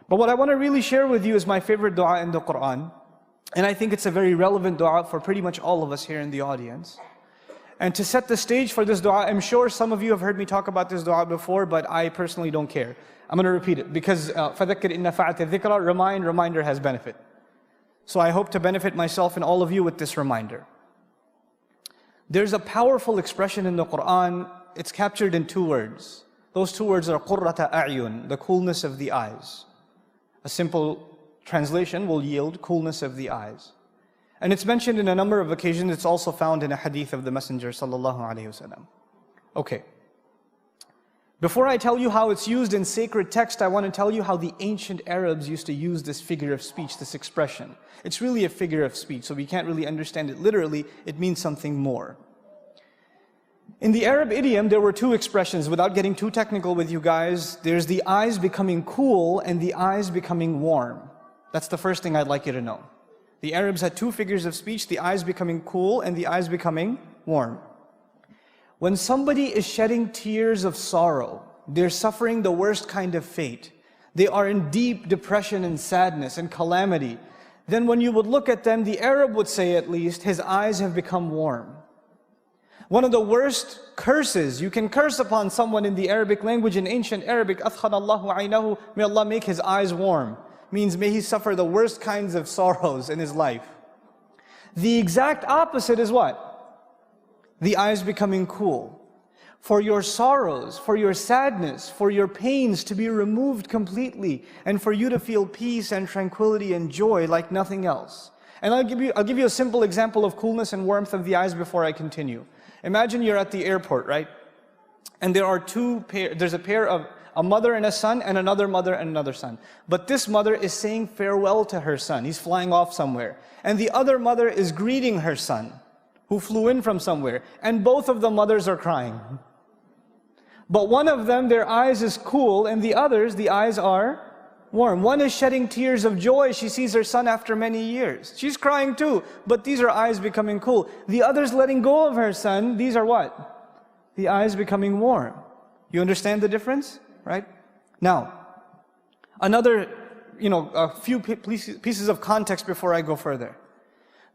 But what I want to really share with you is my favorite dua in the Qur'an. And I think it's a very relevant dua for pretty much all of us here in the audience. And to set the stage for this dua, I'm sure some of you have heard me talk about this dua before, but I personally don't care. I'm going to repeat it because فَذَكِّرْ إِنَّ فَعَتِ الذِّكْرَى, reminder has benefit. So I hope to benefit myself and all of you with this reminder. There's a powerful expression in the Qur'an. It's captured in 2 words. Those 2 words are قُرَّةَ أَعْيُن, the coolness of the eyes. A simple translation will yield coolness of the eyes. And it's mentioned in a number of occasions. It's also found in a hadith of the Messenger sallallahu alaihi wasallam. Okay. Before I tell you how it's used in sacred text, I want to tell you how the ancient Arabs used to use this figure of speech, this expression. It's really a figure of speech, so we can't really understand it literally. It means something more. In the Arab idiom, there were 2 expressions. Without getting too technical with you guys, there's the eyes becoming cool and the eyes becoming warm. That's the first thing I'd like you to know. The Arabs had 2 figures of speech, the eyes becoming cool and the eyes becoming warm. When somebody is shedding tears of sorrow, they're suffering the worst kind of fate. They are in deep depression and sadness and calamity. Then when you would look at them, the Arab would say at least, his eyes have become warm. One of the worst curses, you can curse upon someone in the Arabic language, in ancient Arabic, أَثْخَنَ اللَّهُ عَيْنَهُ, may Allah make his eyes warm. Means may he suffer the worst kinds of sorrows in his life. The exact opposite is what? The eyes becoming cool. For your sorrows, for your sadness, for your pains to be removed completely, and for you to feel peace and tranquility and joy like nothing else. And I'll give you a simple example of coolness and warmth of the eyes before I continue. Imagine you're at the airport, right? And there are 2 pairs, there's a pair of a mother and a son, and another mother and another son. But this mother is saying farewell to her son. He's flying off somewhere. And the other mother is greeting her son, who flew in from somewhere. And both of the mothers are crying. But one of them, their eyes is cool, and the others, the eyes are warm. One is shedding tears of joy. She sees her son after many years. She's crying too, but these are eyes becoming cool. The other's letting go of her son. These are what? The eyes becoming warm. You understand the difference? Right? Now, another, a few pieces of context before I go further.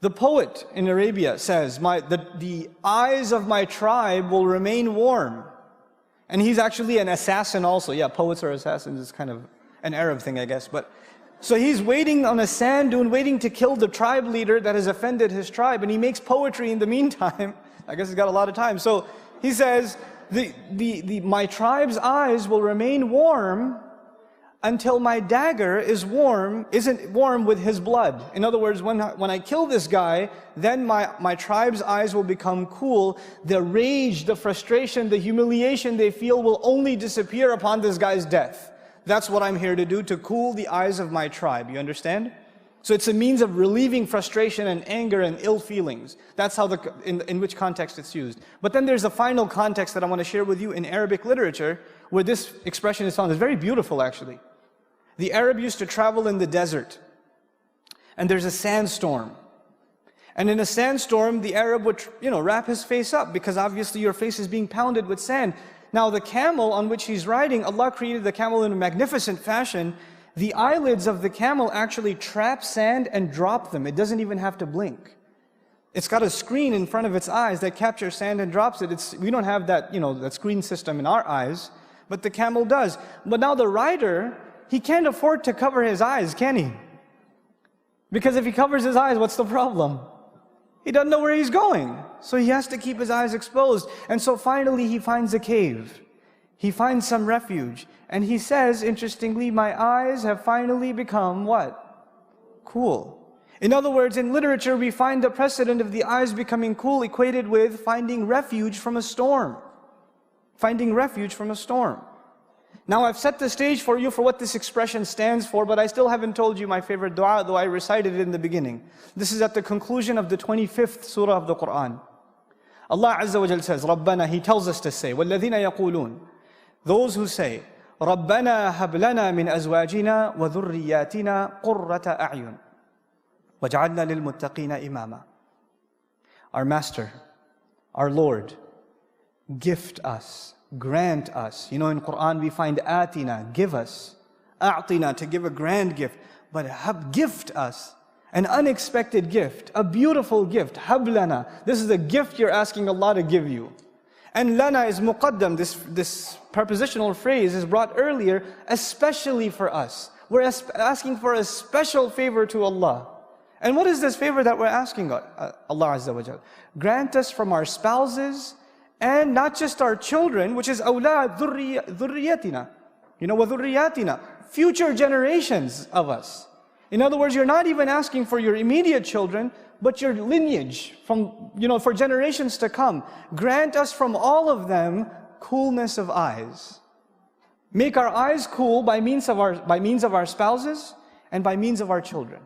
The poet in Arabia says, the eyes of my tribe will remain warm. And he's actually an assassin also. Yeah, poets are assassins. It's kind of an Arab thing, I guess. But so he's waiting on a sand dune, waiting to kill the tribe leader that has offended his tribe. And he makes poetry in the meantime. I guess he's got a lot of time. So he says, my tribe's eyes will remain warm until my dagger isn't warm with his blood. In other words, when I kill this guy, then my tribe's eyes will become cool. The rage, the frustration, the humiliation they feel will only disappear upon this guy's death. That's what I'm here to do, to cool the eyes of my tribe. You understand? So it's a means of relieving frustration and anger and ill feelings. That's how in which context it's used. But then there's a final context that I want to share with you in Arabic literature, where this expression is found. It's very beautiful, actually. The Arab used to travel in the desert, and there's a sandstorm. And in a sandstorm, the Arab would, wrap his face up, because obviously your face is being pounded with sand. Now the camel on which he's riding, Allah created the camel in a magnificent fashion. The eyelids of the camel actually trap sand and drop them. It doesn't even have to blink. It's got a screen in front of its eyes that captures sand and drops it. We don't have that, that screen system in our eyes, but the camel does. But now the rider, he can't afford to cover his eyes, can he? Because if he covers his eyes, what's the problem? He doesn't know where he's going. So he has to keep his eyes exposed. And so finally he finds a cave. He finds some refuge. And he says, interestingly, my eyes have finally become what? Cool. In other words, in literature we find the precedent of the eyes becoming cool equated with finding refuge from a storm. Finding refuge from a storm. Now I've set the stage for you for what this expression stands for, but I still haven't told you my favorite dua, though I recited it in the beginning. This is at the conclusion of the 25th surah of the Qur'an. Allah Azza wa Jal says, Rabbana, He tells us to say, وَالَّذِينَ يَقُولُونَ, those who say, رَبَّنَا هَبْ لَنَا مِنْ أَزْوَاجِنَا وَذُرِّيَّاتِنَا قُرَّةَ أَعْيُنٍ وَجْعَلْنَا لِلْمُتَّقِينَ إِمَامًا. Our Master, our Lord, gift us, grant us. In Qur'an we find atina, give us, a'tina, to give a grand gift, but gift us an unexpected gift, a beautiful gift. Hab lana, this is a gift you're asking Allah to give you. And lana is muqaddam, this prepositional phrase is brought earlier, especially for us. We're asking for a special favor to Allah. And what is this favor that we're asking Allah Azza wa Jal? Grant us from our spouses, and not just our children, which is awlad dhurriyatina, wa dhurriyatina, future generations of us. In other words, you're not even asking for your immediate children, but your lineage from, for generations to come. Grant us from all of them coolness of eyes. Make our eyes cool by means of our spouses and by means of our children.